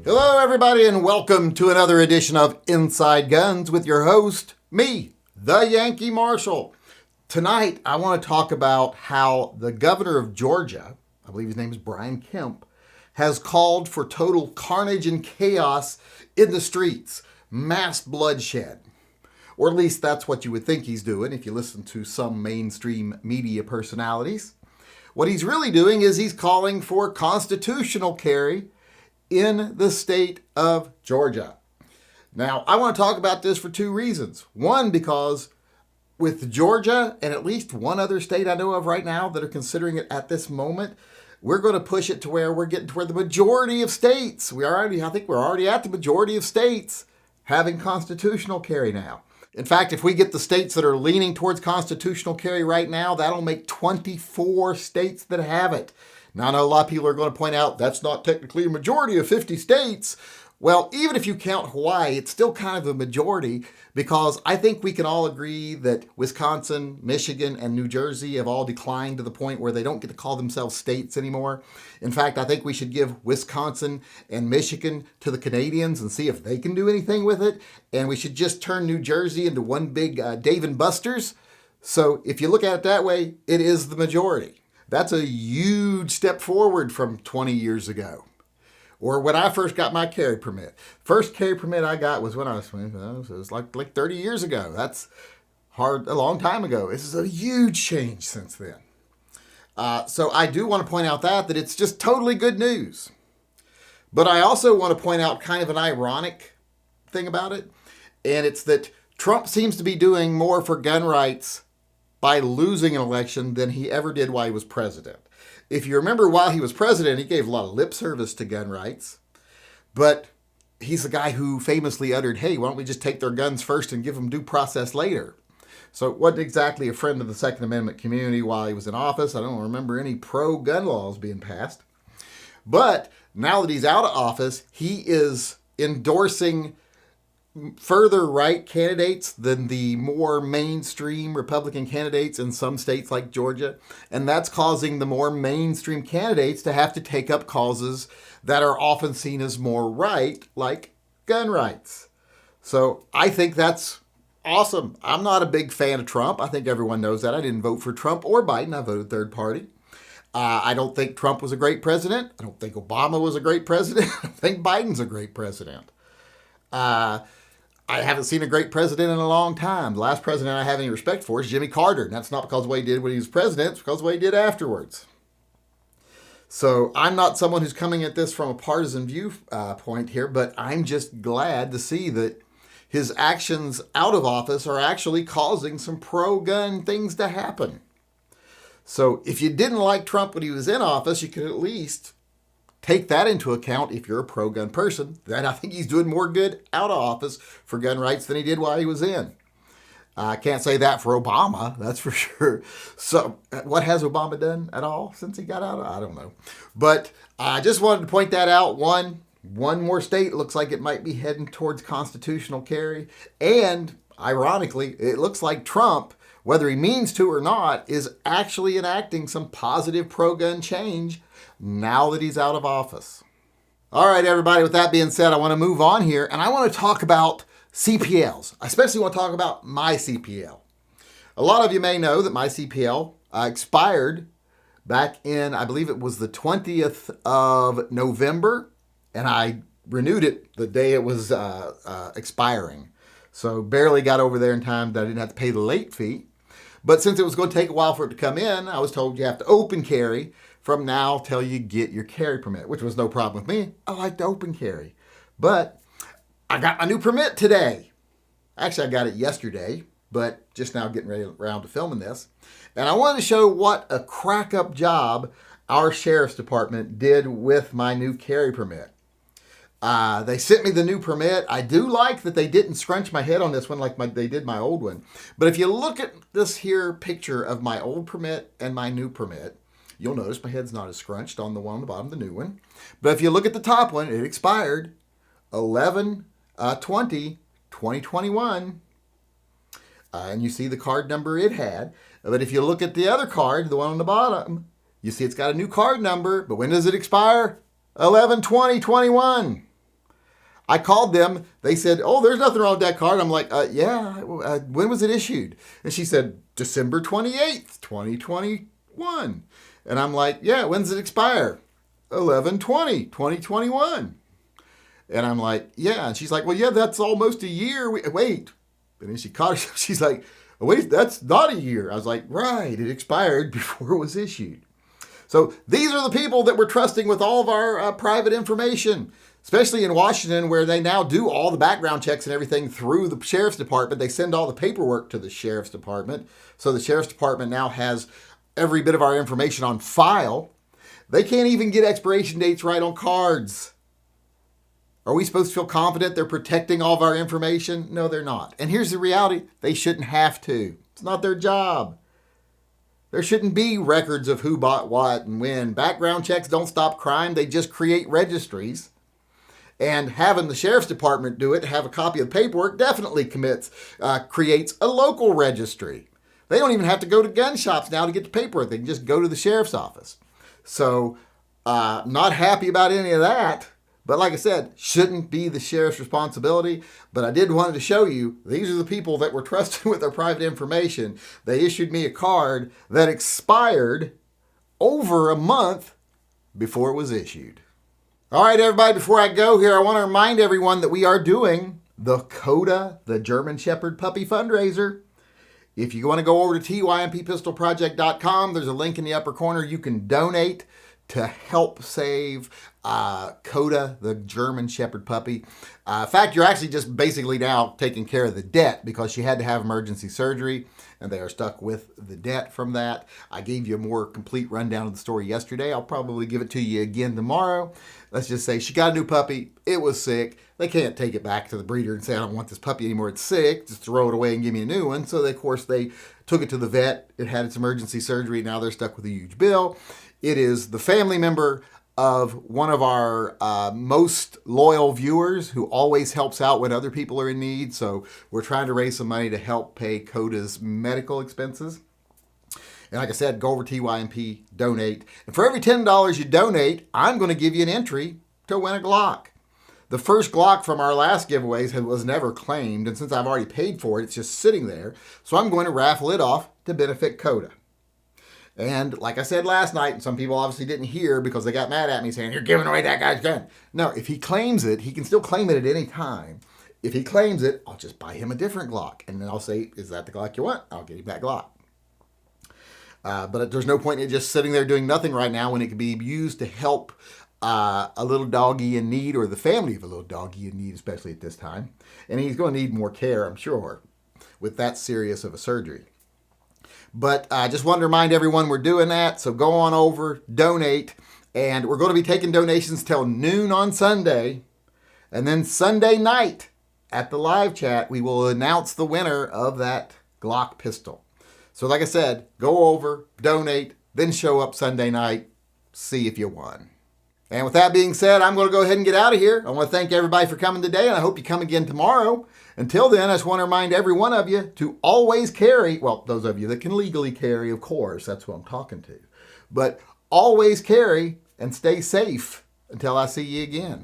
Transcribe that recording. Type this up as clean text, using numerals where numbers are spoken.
Hello, everybody, and welcome to another edition of Inside Guns with your host, me, the Yankee Marshal. Tonight, I want to talk about how the governor of Georgia, I believe his name is Brian Kemp, has called for total carnage and chaos in the streets, mass bloodshed. Or at least that's what you would think he's doing if you listen to some mainstream media personalities. What he's really doing is he's calling for constitutional carry in the state of Georgia. Now, I want to talk about this for two reasons. One, because with Georgia and at least one other state I know of right now that are considering it at this moment, we're going to push it to where we're getting to where the majority of states, I think we're already at the majority of states having constitutional carry now. In fact, if we get the states that are leaning towards constitutional carry right now, that'll make 24 states that have it. Now, I know a lot of people are going to point out that's not technically a majority of 50 states. Well, even if you count Hawaii, it's still kind of a majority because I think we can all agree that Wisconsin, Michigan, and New Jersey have all declined to the point where they don't get to call themselves states anymore. In fact, I think we should give Wisconsin and Michigan to the Canadians and see if they can do anything with it. And we should just turn New Jersey into one big Dave and Buster's. So if you look at it that way, it is the majority. That's a huge step forward from 20 years ago. Or when I first got my carry permit. First carry permit I got was when it was like 30 years ago. That's a long time ago. This is a huge change since then. So I do want to point out that it's just totally good news. But I also want to point out kind of an ironic thing about it. And it's that Trump seems to be doing more for gun rights by losing an election than he ever did while he was president. If you remember, while he was president, he gave a lot of lip service to gun rights. But he's the guy who famously uttered, hey, why don't we just take their guns first and give them due process later? So wasn't exactly a friend of the Second Amendment community while he was in office. I don't remember any pro-gun laws being passed. But now that he's out of office, he is endorsing further right candidates than the more mainstream Republican candidates in some states like Georgia. And that's causing the more mainstream candidates to have to take up causes that are often seen as more right, like gun rights. So I think that's awesome. I'm not a big fan of Trump. I think everyone knows that. I didn't vote for Trump or Biden. I voted third party. I don't think Trump was a great president. I don't think Obama was a great president. I think Biden's a great president. I haven't seen a great president in a long time. The last president I have any respect for is Jimmy Carter. And that's not because of what he did when he was president. It's because of what he did afterwards. So I'm not someone who's coming at this from a partisan viewpoint here, but I'm just glad to see that his actions out of office are actually causing some pro-gun things to happen. So if you didn't like Trump when he was in office, you could at least take that into account if you're a pro-gun person. That I think he's doing more good out of office for gun rights than he did while he was in. I can't say that for Obama, that's for sure. So what has Obama done at all since he got out? I don't know. But I just wanted to point that out. One more state looks like it might be heading towards constitutional carry. And ironically, it looks like Trump, whether he means to or not, is actually enacting some positive pro-gun change now that he's out of office. All right, everybody, with that being said, I want to move on here, and I want to talk about CPLs. I especially want to talk about my CPL. A lot of you may know that my CPL expired back in, I believe it was the 20th of November, and I renewed it the day it was expiring. So barely got over there in time that I didn't have to pay the late fee. But since it was going to take a while for it to come in, I was told you have to open carry from now till you get your carry permit, which was no problem with me. I like to open carry. But I got my new permit today. Actually, I got it yesterday, but just now getting ready around to filming this. And I wanted to show what a crack-up job our sheriff's department did with my new carry permit. They sent me the new permit. I do like that they didn't scrunch my head on this one like they did my old one. But if you look at this here picture of my old permit and my new permit, you'll notice my head's not as scrunched on the one on the bottom, the new one. But if you look at the top one, it expired 11/20/2021. And you see the card number it had. But if you look at the other card, the one on the bottom, you see it's got a new card number. But when does it expire? 11/20/21. I called them. They said, oh, there's nothing wrong with that card. I'm like, yeah. When was it issued? And she said, December 28th, 2021. And I'm like, yeah, when does it expire? 11/20/2021. And I'm like, yeah. And she's like, well, yeah, that's almost a year. Wait. And then she caught herself. She's like, wait, that's not a year. I was like, right. It expired before it was issued. So these are the people that we're trusting with all of our private information, especially in Washington, where they now do all the background checks and everything through the sheriff's department. They send all the paperwork to the sheriff's department. So the sheriff's department now has every bit of our information on file. They can't even get expiration dates right on cards. Are we supposed to feel confident they're protecting all of our information? No, they're not. And here's the reality. They shouldn't have to. It's not their job. There shouldn't be records of who bought what and when. Background checks don't stop crime. They just create registries. And having the sheriff's department do it, have a copy of the paperwork, definitely creates a local registry. They don't even have to go to gun shops now to get the paperwork. They can just go to the sheriff's office. So, not happy about any of that. But like I said, shouldn't be the sheriff's responsibility. But I did want to show you, these are the people that we're trusting with their private information. They issued me a card that expired over a month before it was issued. All right, everybody, before I go here, I want to remind everyone that we are doing the Koda, the German Shepherd Puppy Fundraiser. If you want to go over to tympistolproject.com, there's a link in the upper corner. You can donate to help save Koda, the German Shepherd puppy. In fact, you're actually just basically now taking care of the debt because she had to have emergency surgery and they are stuck with the debt from that. I gave you a more complete rundown of the story yesterday. I'll probably give it to you again tomorrow. Let's just say she got a new puppy. It was sick. They can't take it back to the breeder and say, I don't want this puppy anymore. It's sick. Just throw it away and give me a new one. So, of course, they took it to the vet. It had its emergency surgery. Now they're stuck with a huge bill. It is the family member of one of our most loyal viewers who always helps out when other people are in need. So we're trying to raise some money to help pay Koda's medical expenses. And like I said, go over to TYMP, donate. And for every $10 you donate, I'm going to give you an entry to win a Glock. The first Glock from our last giveaways was never claimed. And since I've already paid for it, it's just sitting there. So I'm going to raffle it off to benefit Koda. And like I said last night, and some people obviously didn't hear because they got mad at me saying, you're giving away that guy's gun. No, if he claims it, he can still claim it at any time. If he claims it, I'll just buy him a different Glock. And then I'll say, is that the Glock you want? I'll get him that Glock. But there's no point in just sitting there doing nothing right now when it could be used to help a little doggy in need, or the family of a little doggy in need, especially at this time. And he's going to need more care, I'm sure, with that serious of a surgery. But I just wanted to remind everyone we're doing that. So go on over, donate. And we're going to be taking donations till noon on Sunday. And then Sunday night at the live chat, we will announce the winner of that Glock pistol. So like I said, go over, donate, then show up Sunday night, see if you won. And with that being said, I'm going to go ahead and get out of here. I want to thank everybody for coming today, and I hope you come again tomorrow. Until then, I just want to remind every one of you to always carry, well, those of you that can legally carry, of course, that's who I'm talking to. But always carry and stay safe until I see you again.